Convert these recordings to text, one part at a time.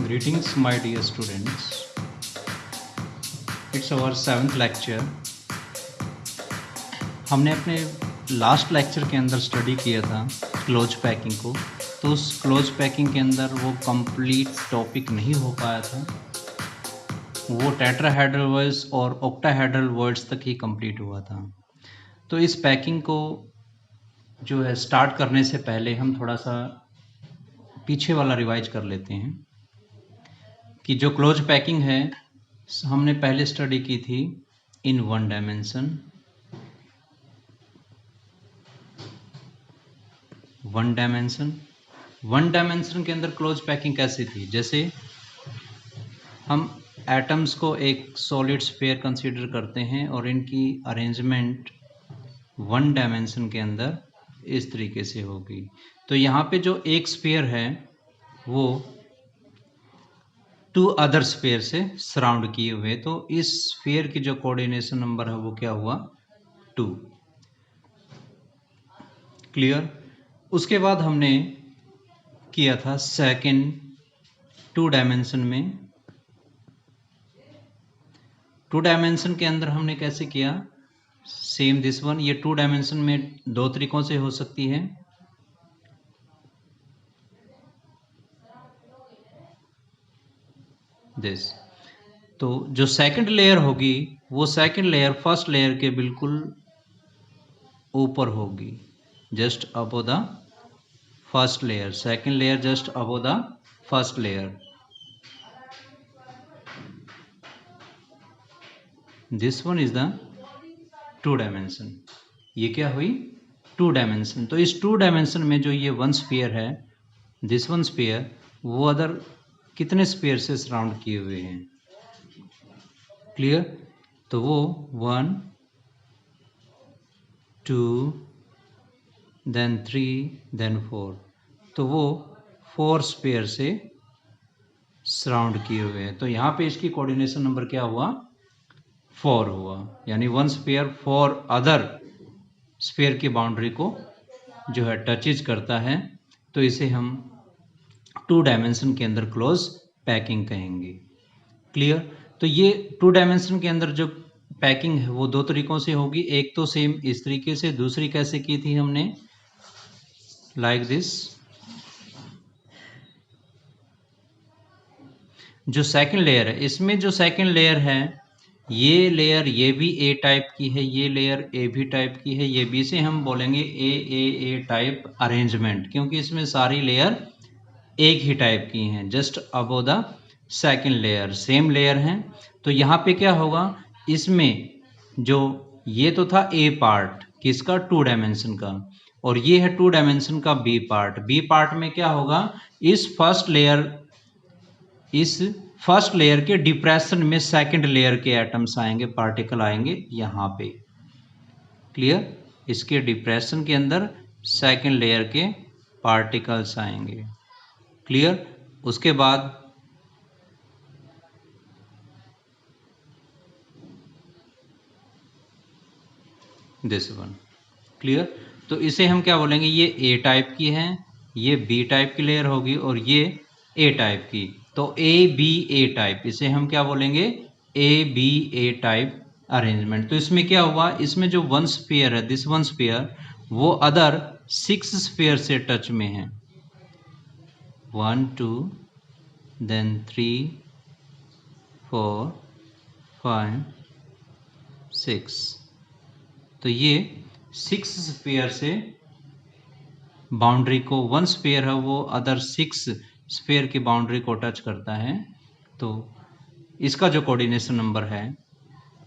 Greetings, my dear students. It's our 7th lecture. हमने अपने last lecture के अंदर स्टडी किया था क्लोज पैकिंग को, तो उस क्लोज पैकिंग के अंदर वो कंप्लीट टॉपिक नहीं हो पाया था। वो टेट्राहेड्रल वर्ड्स और ऑक्टाहेड्रल वर्ड्स तक ही कंप्लीट हुआ था। तो इस पैकिंग को जो है स्टार्ट करने से पहले हम थोड़ा सा पीछे वाला रिवाइज कर लेते हैं कि जो क्लोज पैकिंग है हमने पहले स्टडी की थी in one dimension. One dimension के अंदर क्लोज पैकिंग कैसी थी? जैसे हम एटम्स को एक सॉलिड स्फीयर कंसीडर करते हैं और इनकी अरेंजमेंट वन डायमेंशन के अंदर इस तरीके से होगी। तो यहाँ पे जो एक स्फीयर है वो टू अदर स्फीयर से सराउंड किए हुए, तो इस स्फीयर की जो कोऑर्डिनेशन नंबर है वो क्या हुआ? 2। क्लियर? उसके बाद हमने किया था सेकंड 2 डायमेंशन में। 2 डायमेंशन के अंदर हमने कैसे किया? Same this one. ये 2 डायमेंशन में दो तरीकों से हो सकती है। दिस तो जो सेकंड लेयर होगी वो सेकंड लेयर फर्स्ट लेयर के बिल्कुल ऊपर होगी, just above the first layer. Second layer just above the first layer. This one is the 2 dimension. ये क्या हुई? 2 डायमेंशन। तो इस 2 डायमेंशन में जो ये वन स्फीयर है, दिस वन स्फीयर, वो अदर कितने स्फीयर से सराउंड किए हुए हैं? क्लियर? तो वो 1 2 देन 3 देन 4, तो वो 4 स्फीयर से सराउंड किए हुए हैं। तो यहाँ पे इसकी कोऑर्डिनेशन नंबर क्या हुआ? 4 हुआ। यानी वन स्फीयर 4 अदर स्फीयर की बाउंड्री को जो है टचेज करता है, तो इसे हम 2 डायमेंशन के अंदर क्लोज पैकिंग कहेंगे। क्लियर? तो ये 2 डायमेंशन के अंदर जो पैकिंग है वो दो तरीकों से होगी। एक तो सेम इस तरीके से, दूसरी कैसे की थी हमने? Like this. जो सेकंड लेयर है, इसमें जो सेकंड लेयर है, ये लेयर ये भी ए टाइप की है, ये लेयर ए भी टाइप की है, ये बी से हम बोलेंगे ए टाइप अरेंजमेंट, क्योंकि इसमें सारी लेयर एक ही टाइप की हैं, just above the second layer, same layer हैं। तो यहाँ पे क्या होगा? इसमें जो ये तो था ए पार्ट किसका? 2 डायमेंशन का, और ये है 2 डायमेंशन का बी पार्ट। बी पार्ट में क्या होगा? इस फर्स्ट लेयर के डिप्रेशन में सेकंड लेयर के एटम्स आएंगे, पार्टिकल आएंगे यहाँ पे। क्लियर? इसके डिप्रेशन के अंदर सेकंड लेयर के पार्टिकल्स आएंगे। क्लियर? उसके बाद दिस वन। क्लियर? तो इसे हम क्या बोलेंगे? ये ए टाइप की है, ये बी टाइप की लेयर होगी, और ये ए टाइप की। तो ए बी ए टाइप, इसे हम क्या बोलेंगे? A B A type arrangement. तो इसमें क्या हुआ? इसमें जो वन स्फीयर है, दिस वन स्फीयर, वो अदर 6 स्फीयर से टच में है। 1 2 देन 3 4 5 6। तो ये 6 स्फीयर से बाउंड्री को, वन स्फीयर है वो अदर 6 स्फीयर की बाउंड्री को टच करता है। तो इसका जो कोऑर्डिनेशन नंबर है,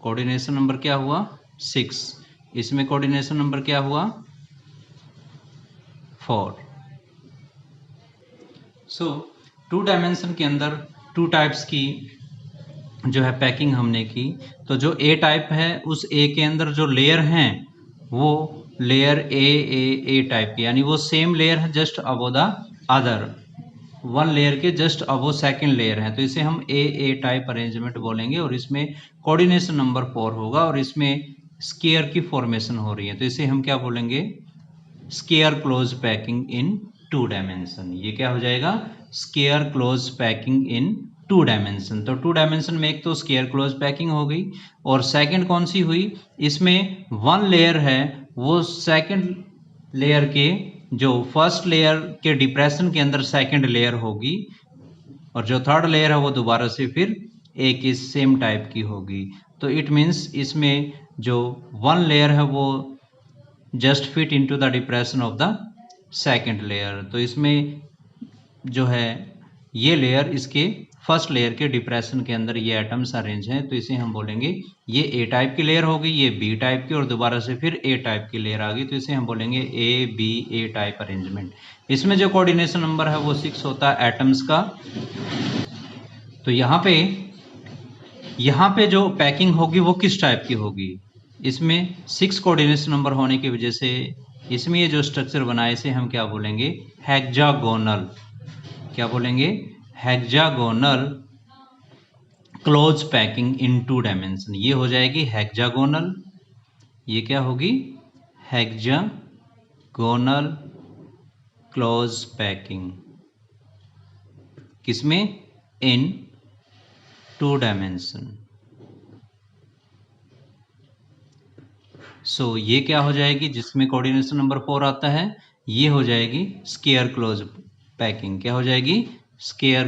कोऑर्डिनेशन नंबर क्या हुआ? 6। इसमें कोऑर्डिनेशन नंबर क्या हुआ? 4। सो 2 डायमेंशन के अंदर 2 टाइप्स की जो है पैकिंग हमने की। तो जो ए टाइप है, उस ए के अंदर जो लेयर हैं वो लेयर ए टाइप की, यानी वो सेम लेयर है just above the other, one layer के जस्ट अबव सेकंड लेयर है। तो इसे हम ए टाइप अरेंजमेंट बोलेंगे, और इसमें कोऑर्डिनेशन नंबर 4 होगा, और इसमें स्केयर की फॉर्मेशन हो रही है, तो इसे हम क्या बोलेंगे? Square close packing in 2 dimension. ये क्या हो जाएगा? Square close packing in 2 dimension. तो 2 डायमेंशन में एक तो स्केयर क्लोज पैकिंग हो गई, और सेकंड कौन सी हुई, इसमें 1 लेयर है वो सेकंड लेयर के जो फर्स्ट लेयर के डिप्रेशन के अंदर सेकंड लेयर होगी, और जो थर्ड लेयर है वो दोबारा से फिर एक इस सेम टाइप की होगी। तो इट मीन्स इसमें जो 1 लेयर है वो just fit into the depression of the second layer. तो इसमें जो है ये लेयर इसके फर्स्ट लेयर के डिप्रेशन के अंदर ये एटम्स अरेंज हैं, तो इसे हम बोलेंगे ये ए टाइप की लेयर होगी, ये बी टाइप की, और दोबारा से फिर ए टाइप की लेयर आ गई, तो इसे हम बोलेंगे A B A type arrangement. इसमें जो कोऑर्डिनेशन नंबर है वो 6 होता है एटम्स का। तो यहाँ पे जो पैकिंग होगी वो किस टाइप की होगी, इसमें 6 कोऑर्डिनेशन नंबर होने की वजह से इसमें ये जो स्ट्रक्चर बना है इसे हम क्या बोलेंगे, हेक्सागोनल। क्या बोलेंगे, hexagonal close packing in 2 dimension. ये हो जाएगी हेक्सागोनल, ये क्या होगी, हेक्सागोनल क्लोज पैकिंग, किसमें, इन 2 डायमेंशन। सो ये क्या हो जाएगी, जिसमें कोऑर्डिनेशन नंबर 4 आता है, ये हो जाएगी स्केयर क्लोज पैकिंग। क्या हो जाएगी, square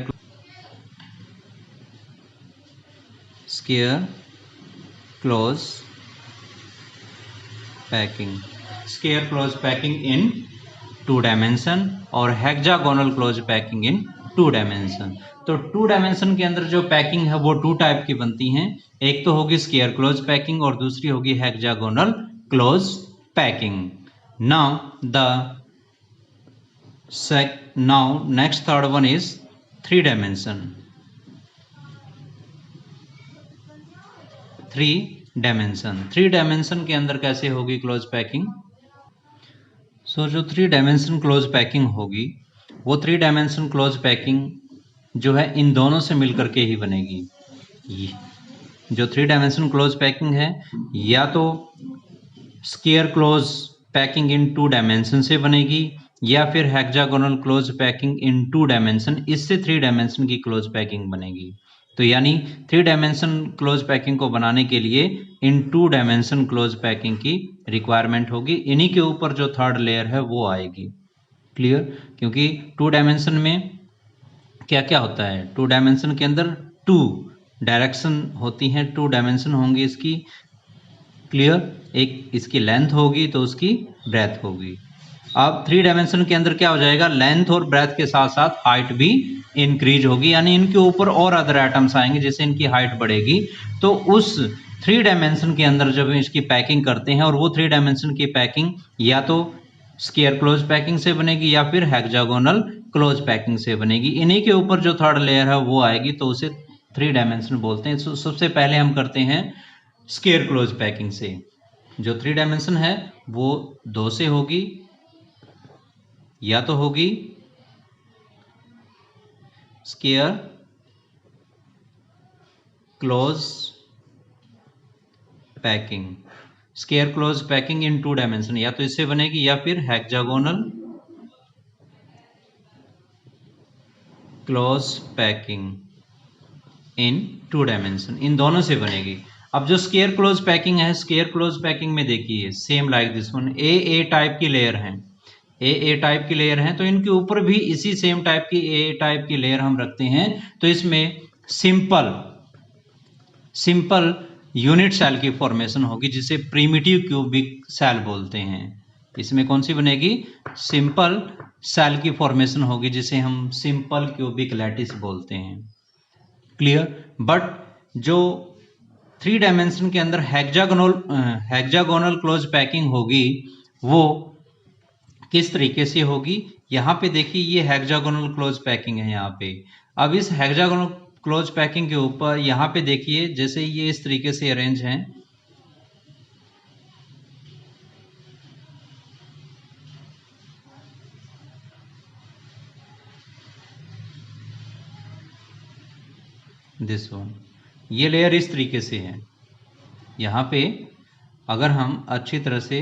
close packing, square close packing in 2 dimension, और hexagonal close packing in 2 dimension. तो 2 डायमेंशन के अंदर जो पैकिंग है वो 2 टाइप की बनती हैं, एक तो होगी स्केयर क्लोज पैकिंग और दूसरी होगी hexagonal close packing. Now next third one is 3 dimension. 3 dimension के अंदर कैसे होगी क्लोज पैकिंग। सो जो 3 डायमेंशन क्लोज पैकिंग होगी वो 3 डायमेंशन क्लोज पैकिंग जो है इन दोनों से मिलकर के ही बनेगी। जो 3 डायमेंशन क्लोज पैकिंग है या तो square close packing in 2 dimension से बनेगी, या फिर hexagonal close packing in 2 dimension, इससे 3 डायमेंशन की क्लोज पैकिंग बनेगी। तो यानी 3 डायमेंशन क्लोज पैकिंग को बनाने के लिए इन 2 डायमेंशन क्लोज पैकिंग की रिक्वायरमेंट होगी, इन्हीं के ऊपर जो थर्ड लेयर है वो आएगी। क्लियर, क्योंकि 2 डायमेंशन में क्या क्या होता है, 2 डायमेंशन के अंदर 2 डायरेक्शन होती हैं, 2 डायमेंशन होंगी इसकी। क्लियर, एक इसकी लेंथ होगी तो उसकी ब्रेथ होगी। अब 3 डायमेंशन के अंदर क्या हो जाएगा, लेंथ और ब्रेथ के साथ साथ हाइट भी इंक्रीज होगी, यानी इनके ऊपर और अदर एटम्स आएंगे जिससे इनकी हाइट बढ़ेगी। तो उस 3 डायमेंशन के अंदर जब इसकी पैकिंग करते हैं, और वो 3 डायमेंशन की पैकिंग या तो स्केयर क्लोज पैकिंग से बनेगी या फिर हेक्सागोनल क्लोज पैकिंग से बनेगी, इन्हीं के ऊपर जो थर्ड लेयर है वो आएगी, तो उसे 3 डायमेंशन बोलते हैं। सबसे पहले हम करते हैं स्केयर क्लोज पैकिंग से। जो 3 डायमेंशन है वो 2 से होगी, या तो होगी square close packing, square close packing in 2 dimension, या तो इससे बनेगी या फिर hexagonal close packing in 2 dimension, इन दोनों से बनेगी। अब जो स्केयर क्लोज पैकिंग है, स्केयर क्लोज पैकिंग में देखिए same like this one, A type की लेयर है, ए टाइप की लेयर है, तो इनके ऊपर भी इसी सेम टाइप की ए टाइप की लेयर हम रखते हैं। तो इसमें सिंपल यूनिट सेल की फॉर्मेशन होगी जिसे प्रिमिटिव क्यूबिक सेल बोलते हैं। इसमें कौन सी बनेगी, सिंपल सेल की फॉर्मेशन होगी जिसे हम सिंपल क्यूबिक लैटिस बोलते हैं। क्लियर, बट जो 3 डायमेंशन के अंदर हेक्सागोनल क्लोज पैकिंग होगी वो किस तरीके से होगी, यहाँ पे देखिए ये हेक्सागोनल क्लोज पैकिंग है यहाँ पे। अब इस हेक्सागोनल क्लोज पैकिंग के ऊपर यहाँ पे देखिए जैसे ये इस तरीके से अरेंज हैं, दिस वन, ये लेयर इस तरीके से है। यहाँ पे अगर हम अच्छी तरह से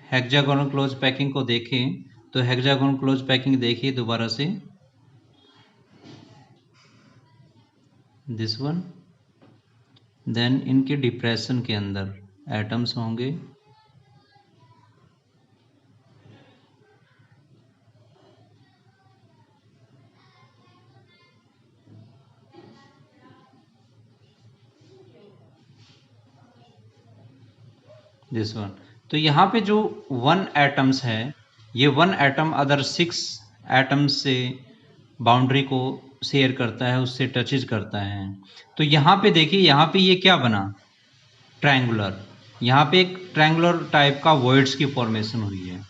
हेक्सागोनल क्लोज पैकिंग को देखें तो हेक्सागोनल क्लोज पैकिंग देखिए दोबारा से, दिस वन, देन इनके डिप्रेशन के अंदर एटम्स होंगे, दिस वन। तो यहाँ पे जो 1 एटम्स है, ये 1 एटम अदर 6 एटम्स से बाउंड्री को शेयर करता है, उससे टचेज करता है। तो यहाँ पे देखिए, यहाँ पे ये क्या बना, ट्रायंगुलर। यहाँ पे एक ट्रायंगुलर टाइप का वर्ड्स की फॉर्मेशन हुई है।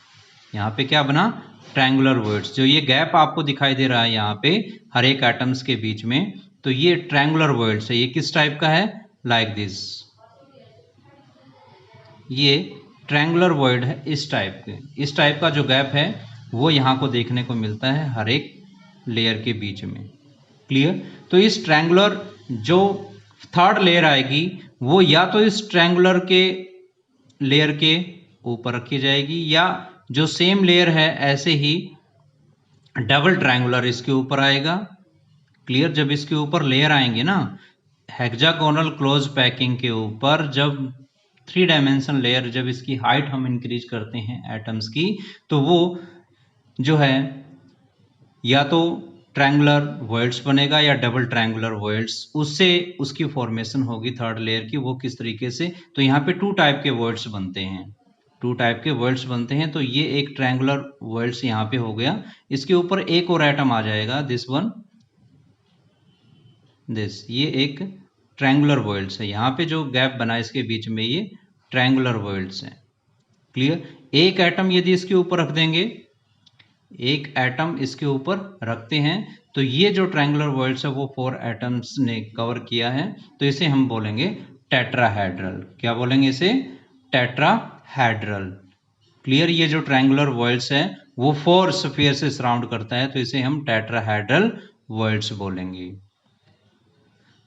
यहाँ पे क्या बना, ट्रायंगुलर वर्ड्स। जो ये गैप आपको दिखाई दे रहा है यहाँ पे हर एक एटम्स के बीच में, तो ये ट्रायंगुलर वर्ड्स है। ये किस टाइप का है, लाइक दिस। ये ट्रायंगुलर वर्ड है इस टाइप के। इस टाइप का जो गैप है वो यहाँ को देखने को मिलता है हर एक लेयर के बीच में। क्लियर। तो इस ट्रायंगुलर जो थर्ड लेयर आएगी वो या तो इस ट्रायंगुलर के लेयर के ऊपर रखी जाएगी, या जो सेम लेयर है ऐसे ही डबल ट्रायंगुलर इसके ऊपर आएगा। क्लियर। जब इसके ऊपर लेयर आएंगे ना, हेक्सागोनल क्लोज पैकिंग के ऊपर जब 3 डायमेंशन लेयर, जब इसकी हाइट हम इंक्रीज करते हैं एटम्स की, तो वो जो है या तो ट्रायंगुलर वर्ड्स बनेगा या डबल ट्रायंगुलर वर्ड्स, उससे उसकी फॉर्मेशन होगी थर्ड लेयर की। वो किस तरीके से, तो यहाँ पे 2 टाइप के वर्ड्स बनते हैं, 2 टाइप के वर्ड्स बनते हैं। तो ये एक ट्रायंगुलर वर्ड्स यहाँ पे हो गया। इसके ऊपर एक और एटम आ जाएगा, दिस वन, दिस। ये एक ट्रायंगुलर वर्ड्स है। यहाँ पे जो गैप बना इसके बीच में, ये ट्रायंगुलर वर्ड्स है। क्लियर। एक एटम यदि इसके ऊपर रख देंगे, एक एटम इसके ऊपर रखते हैं, तो ये जो ट्रायंगुलर वर्ड्स है वो 4 एटम्स ने कवर किया है। तो इसे हम बोलेंगे टेट्राहेड्रल। क्या बोलेंगे इसे, टेट्राहेड्रल। क्लियर। ये जो ट्रायंगुलर वर्ड्स है वो 4 स्फीयर से सराउंड करता है, तो इसे हम टेट्राहेड्रल वर्ड्स बोलेंगे।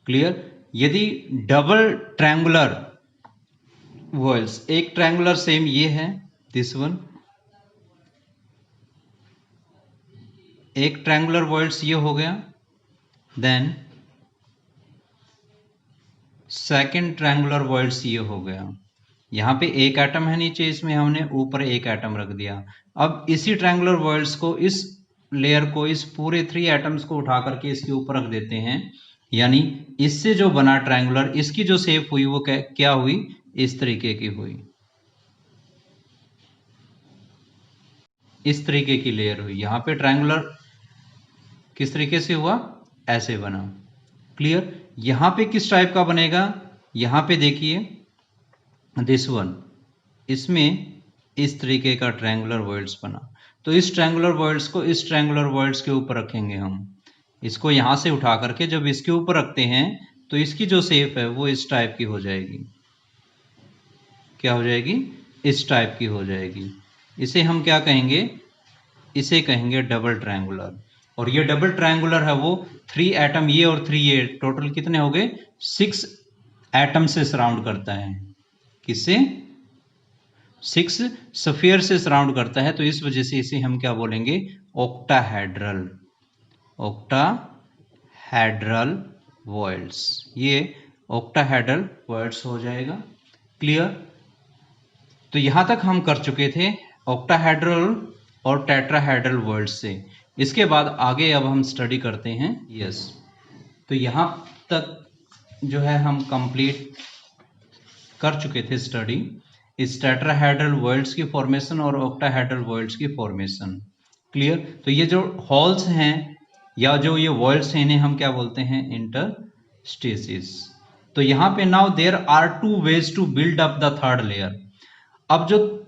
क्लियर। यदि डबल ट्रायंगुलर वर्ड्स, एक ट्रायंगुलर सेम ये है, दिस वन, एक ट्रायंगुलर वर्ड्स ये हो गया, देन सेकंड ट्रायंगुलर वर्ड्स ये हो गया। यहाँ पे एक एटम है नीचे, इसमें हमने ऊपर एक एटम रख दिया। अब इसी ट्रायंगुलर वर्ड्स को, इस लेयर को, इस पूरे 3 एटम्स को उठा करके इसके ऊपर रख देते हैं, यानी इससे जो बना ट्रायंगुलर, इसकी जो शेप हुई वो क्या हुई, इस तरीके की हुई, इस तरीके की लेयर हुई। यहाँ पे ट्रायंगुलर किस तरीके से हुआ, ऐसे बना। क्लियर। यहाँ पे किस टाइप का बनेगा, यहाँ पे देखिए दिस वन, इसमें इस तरीके का ट्रायंगुलर वर्ड्स बना। तो इस ट्रायंगुलर वर्ड्स को इस ट्रायंगुलर वर्ड्स के ऊपर रखेंगे हम। इसको यहां से उठा करके जब इसके ऊपर रखते हैं, तो इसकी जो शेप है वो इस टाइप की हो जाएगी। क्या हो जाएगी, इस टाइप की हो जाएगी। इसे हम क्या कहेंगे, इसे कहेंगे डबल ट्रायंगुलर। और ये डबल ट्रायंगुलर है वो 3 एटम, ये और 3 ये, टोटल कितने हो गए, 6 एटम से सराउंड करता है। किससे, 6 स्फीयर से सराउंड करता है। तो इस वजह से इसे हम क्या बोलेंगे, ऑक्टाहेड्रल, ऑक्टाहेड्रल वर्ड्स। ये ऑक्टाहेड्रल वर्ड्स हो जाएगा। क्लियर। तो यहां तक हम कर चुके थे ऑक्टाहेड्रल और टेट्राहेड्रल वर्ड्स से। इसके बाद आगे अब हम स्टडी करते हैं। यस। तो यहां तक जो है हम कंप्लीट कर चुके थे स्टडी, इस टेट्राहेड्रल वर्ड्स की फॉर्मेशन और ऑक्टाहेड्रल वर्ड्स की फॉर्मेशन। क्लियर। तो ये जो हॉल्स हैं या जो ये वर्ड्स हैं, इन्हें हम क्या बोलते हैं, इंटरस्टेसिस। तो यहाँ पे now there are 2 ways to build up the third layer. अब जो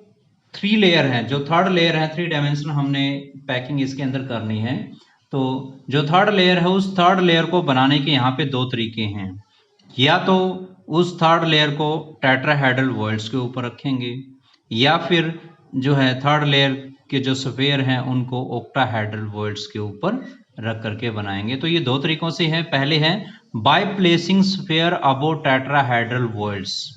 3 लेयर है, जो थर्ड लेयर है, 3 डायमेंशन हमने पैकिंग इसके अंदर करनी है। तो जो थर्ड लेयर है, उस थर्ड लेयर को बनाने के यहाँ पे 2 तरीके हैं। या तो उस थर्ड लेयर को टेट्राहेड्रल वर्ड्स के ऊपर रखेंगे, या फिर जो है थर्ड लेयर के जो स्फीयर हैं उनको ऑक्टाहेड्रल वर्ड्स के ऊपर रख करके बनाएंगे। तो ये 2 तरीकों से है। पहले है by placing sphere above tetrahedral words.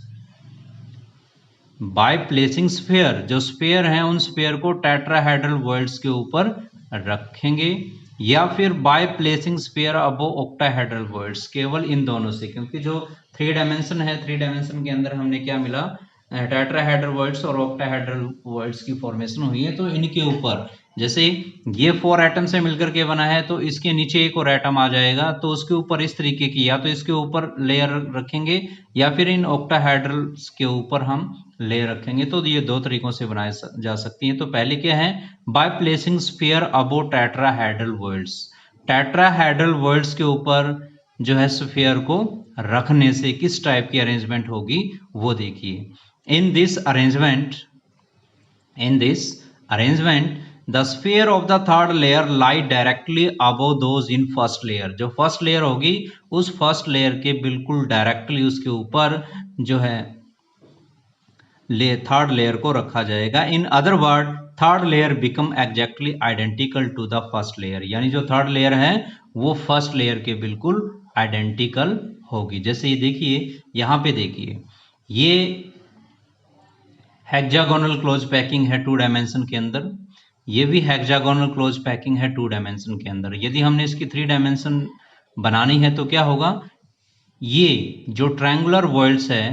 By placing sphere, जो स्फीयर हैं उन स्फीयर को टेट्राहेड्रल वर्ड्स के ऊपर रखेंगे, या फिर by placing sphere above octahedral words, केवल इन दोनों से, क्योंकि जो 3 डायमेंशन है, 3 डायमेंशन के अंदर हमने क्या मिला, टेट्राहेड्रल वर्ड्स और ऑक्टाहेड्रल वर्ड्स की फॉर्मेशन हुई है। तो इनके ऊपर जैसे ये 4 एटम से मिलकर के बना है, तो इसके नीचे एक और एटम आ जाएगा, तो उसके ऊपर इस तरीके की या तो इसके ऊपर लेयर रखेंगे या फिर इन ऑक्टाहेड्रल्स के ऊपर हम लेयर रखेंगे। तो ये 2 तरीकों से बनाए जा सकती है। तो पहले क्या है, by placing sphere above tetrahedral words, tetrahedral words के ऊपर जो है स्फीयर को रखने से किस टाइप की अरेंजमेंट होगी वो देखिए। इन this arrangement the sphere of the third layer lie directly above those in first layer, जो फर्स्ट लेयर होगी उस फर्स्ट लेयर के बिल्कुल डायरेक्टली उसके ऊपर जो है थर्ड लेयर को रखा जाएगा। In other word third layer become exactly identical to the first layer, यानी जो थर्ड लेयर है वो फर्स्ट लेयर के बिल्कुल आइडेंटिकल होगी। जैसे ये देखिए, यहां पे देखिए, ये हेक्सागोनल क्लोज पैकिंग है 2 डायमेंशन के अंदर, ये भी हेक्सागोनल क्लोज पैकिंग है 2 डायमेंशन के अंदर। यदि हमने इसकी 3 डायमेंशन बनानी है तो क्या होगा, ये जो ट्रायंगुलर वर्ल्ड्स है,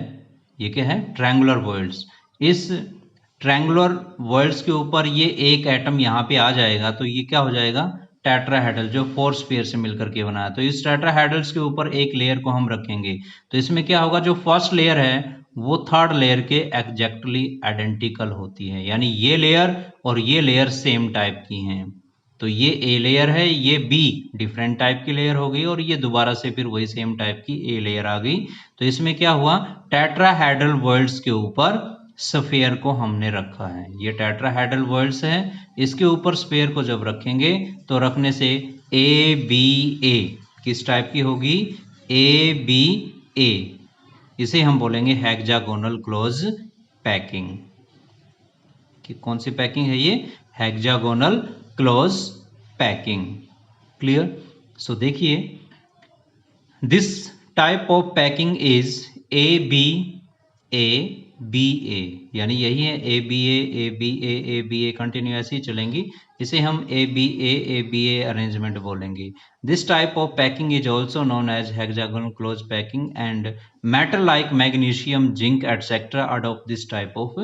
ये क्या है, ट्रायंगुलर वर्ल्ड्स, इस ट्रायंगुलर वर्ल्ड्स के ऊपर ये एक एटम यहाँ पे आ जाएगा, तो ये क्या हो जाएगा, टेट्राहेड्रल, जो 4 स्फीयर से मिलकर के बना है। तो इस टेट्राहेड्रल्स के ऊपर एक लेयर को हम रखेंगे, तो इसमें क्या होगा, जो फर्स्ट लेयर है वो थर्ड लेयर के एग्जैक्टली आइडेंटिकल होती है, यानी ये लेयर और ये लेयर सेम टाइप की हैं। तो ये ए लेयर है, ये बी डिफरेंट टाइप की लेयर हो गई, और ये दोबारा से फिर वही सेम टाइप की ए लेयर आ गई। तो इसमें क्या हुआ, टेट्राहेड्रल वर्ल्ड्स के ऊपर स्फीयर को हमने रखा है। ये टेट्राहेड्रल वर्ल्ड्स है, इसके ऊपर स्फीयर को जब रखेंगे तो रखने से ए बी ए किस टाइप की होगी, ए बी ए, इसे हम बोलेंगे हेक्सागोनल क्लोज पैकिंग। कि कौन सी पैकिंग है ये, hexagonal close packing. Clear. So देखिए, this type of packing is A B A, यानी यही है ए बी ए कंटिन्यू ऐसे ही चलेंगी, इसे हम ए बी ए अरेंजमेंट बोलेंगे। This type of packing is also known as hexagonal close packing and metal like magnesium, zinc etcetera adopt this type of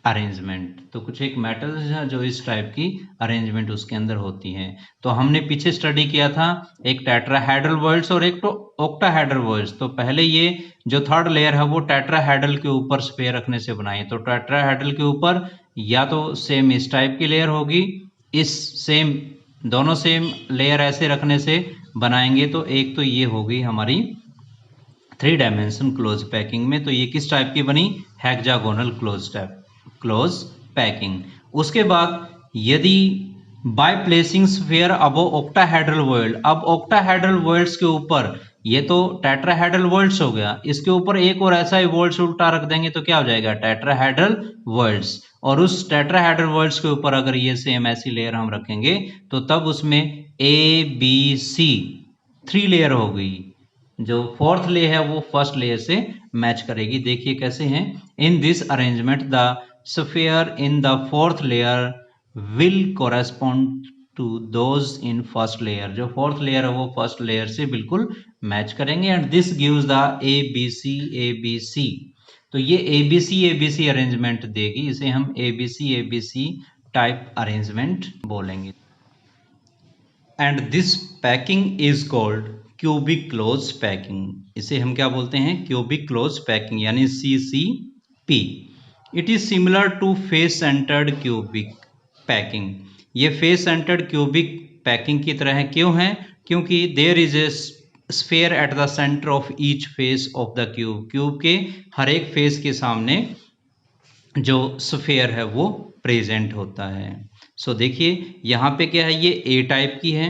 arrangement. तो कुछ एक मेटल्स हैं जो इस टाइप की अरेंजमेंट उसके अंदर होती हैं। तो हमने पीछे स्टडी किया था एक टेट्राहेड्रल वर्ल्ड्स और एक तो ऑक्टाहेड्रल वर्ल्ड्स। तो पहले ये जो थर्ड लेयर है वो टेट्राहेड्रल के ऊपर स्फीयर रखने से बनाई। तो टेट्राहेड्रल के ऊपर या तो सेम इस टाइप की लेयर होगी, इस सेम दोनों सेम लेयर ऐसे रखने से बनाएंगे। तो एक तो ये होगी हमारी 3 डायमेंशन क्लोज पैकिंग में। तो ये किस टाइप की बनी, हेक्सागोनल क्लोज पैकिंग। उसके बाद यदि by placing sphere above octahedral world, अब ऑक्टाहेड्रल वर्ल्ड्स के ऊपर, ये तो टेट्राहेड्रल वर्ल्ड्स हो गया, इसके ऊपर एक और ऐसा ही वर्ल्ड्स उल्टा रख देंगे तो क्या हो जाएगा, टेट्राहेड्रल वर्ल्ड्स। और उस टेट्राहेड्रल वर्ल्ड्स के ऊपर अगर ये सेम ऐसी लेयर हम रखेंगे तो तब उसमें ए बी सी 3 लेयर हो गई। जो फोर्थ लेयर है वो फर्स्ट लेयर से मैच करेगी। देखिए कैसे हैं, in this arrangement the sphere in the fourth layer will correspond to those in first layer, जो फोर्थ लेयर है वो फर्स्ट लेयर से बिल्कुल मैच करेंगे। And this gives the A B C. तो ये ए बी सी अरेंजमेंट देगी, इसे हम A B C type arrangement बोलेंगे। And this packing is called cubic close packing, इसे हम क्या बोलते हैं, क्यूबिक क्लोज पैकिंग यानी CCP। It is similar to face centred cubic packing. ये फेस सेंटर्ड क्यूबिक पैकिंग की तरह है, क्यों है, क्योंकि there is a sphere at the centre of each face of the cube, cube के हर एक फेस के सामने जो स्फीयर है वो प्रेजेंट होता है। सो देखिए यहाँ पे क्या है, ये ए टाइप की है,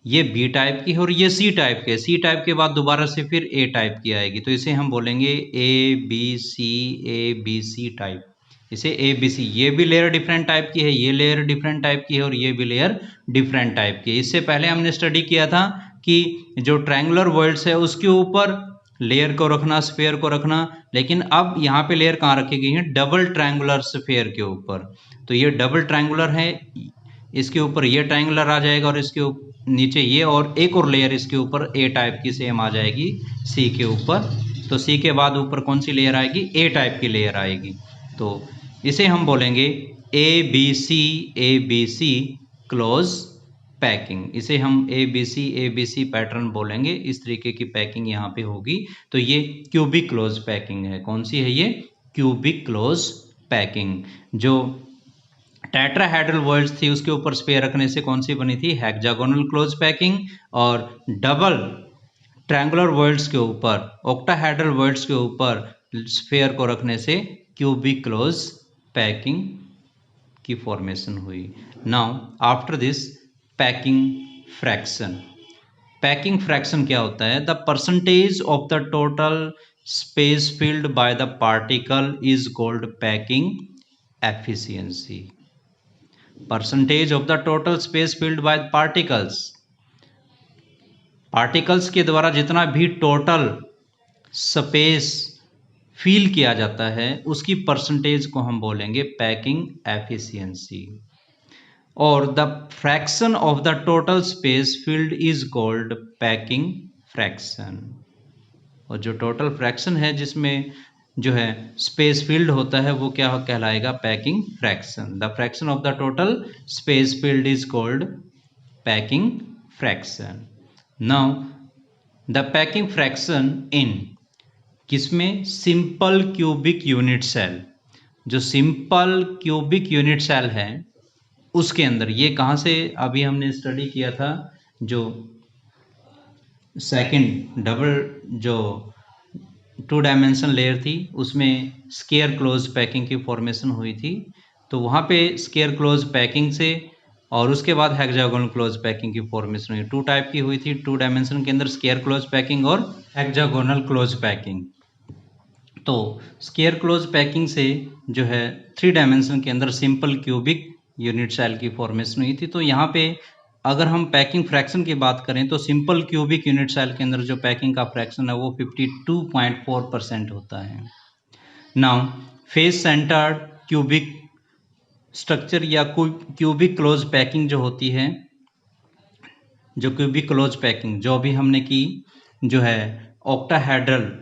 ये बी टाइप की है और ये सी टाइप के। सी टाइप के बाद दोबारा से फिर ए टाइप की आएगी, तो इसे हम बोलेंगे ए बी सी टाइप, इसे ए बी सी। ये भी लेयर डिफरेंट टाइप की है, ये लेयर डिफरेंट टाइप की है और ये भी लेयर डिफरेंट टाइप की है। इससे पहले हमने स्टडी किया था कि जो ट्रायंगुलर वर्ल्ड्स है उसके ऊपर लेयर को रखना, स्फीयर को रखना, लेकिन अब यहाँ पे लेयर कहाँ रखी गई है, डबल ट्रायंगुलर स्फीयर के ऊपर। तो ये डबल ट्रायंगुलर है, इसके ऊपर ये ट्रायंगुलर आ जाएगा और इसके नीचे ये और एक और लेयर इसके ऊपर ए टाइप की सेम आ जाएगी सी के ऊपर। तो सी के बाद ऊपर कौन सी लेयर आएगी, ए टाइप की लेयर आएगी। तो इसे हम बोलेंगे A B C close packing. इसे हम ए बी सी पैटर्न बोलेंगे। इस तरीके की पैकिंग यहाँ पे होगी। तो ये क्यूबिक क्लोज पैकिंग है। कौन सी है ये, क्यूबिक क्लोज पैकिंग। जो टेट्राहेड्रल वर्ड्स थी उसके ऊपर स्पेयर रखने से कौन सी बनी थी, हेक्सागोनल क्लोज पैकिंग। और डबल ट्रायंगुलर वर्ड्स के ऊपर, ऑक्टाहेड्रल वर्ड्स के ऊपर स्फेयर को रखने से क्यूबिक क्लोज पैकिंग की फॉर्मेशन हुई। Now after this packing fraction. Packing fraction क्या होता है, the percentage of the total space filled by the particle is called packing efficiency. Percentage of the total space filled by particles, particles के द्वारा जितना भी total space feel किया जाता है उसकी परसेंटेज को हम बोलेंगे पैकिंग एफिशिएंसी। और the fraction of the total space field is called packing fraction. और जो टोटल फ्रैक्शन है जिसमें जो है स्पेस फील्ड होता है वो क्या कहलाएगा, packing fraction. The fraction of the total space field is called packing fraction. Now the packing fraction in किसमें, सिंपल क्यूबिक यूनिट सेल। जो सिंपल क्यूबिक यूनिट सेल है उसके अंदर, ये कहाँ से अभी हमने स्टडी किया था, जो सेकंड डबल जो 2 डायमेंशन लेयर थी उसमें स्केयर क्लोज पैकिंग की फॉर्मेशन हुई थी। तो वहाँ पे स्केयर क्लोज पैकिंग से और उसके बाद हेक्सागोनल क्लोज पैकिंग की फॉर्मेशन हुई। 2 टाइप की हुई थी 2 डायमेंशन के अंदर, स्केयर क्लोज पैकिंग और हेक्सागोनल क्लोज पैकिंग। तो स्केयर क्लोज पैकिंग से जो है 3 डायमेंशन के अंदर सिंपल क्यूबिक यूनिट सेल की फॉर्मेशन हुई थी। तो यहाँ पे अगर हम पैकिंग फ्रैक्शन की बात करें तो सिंपल क्यूबिक यूनिट सेल के अंदर जो पैकिंग का फ्रैक्शन है वो 52.4% होता है। Now face centred cubic structure या क्यूबिक क्लोज पैकिंग जो होती है, जो क्यूबिक क्लोज पैकिंग जो अभी हमने की, जो है ऑक्टाहेड्रल,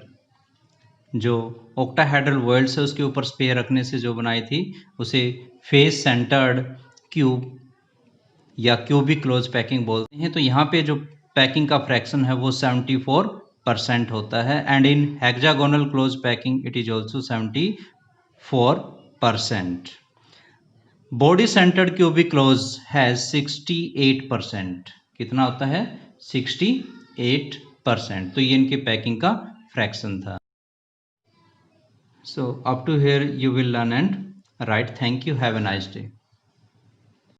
जो ऑक्टाहेड्रल वर्ड्स है उसके ऊपर स्पेयर रखने से जो बनाई थी उसे फेस सेंटर्ड क्यूब या क्यूबिक क्लोज पैकिंग बोलते हैं। तो यहाँ पे जो पैकिंग का फ्रैक्शन है वो 74% होता है। And in hexagonal close packing it is also 74%। Body centred cubic close has 68%। कितना होता है, 68%। तो ये इनके पैकिंग का फ्रैक्शन था। So up to here you will learn and write. Thank you. Have a nice day.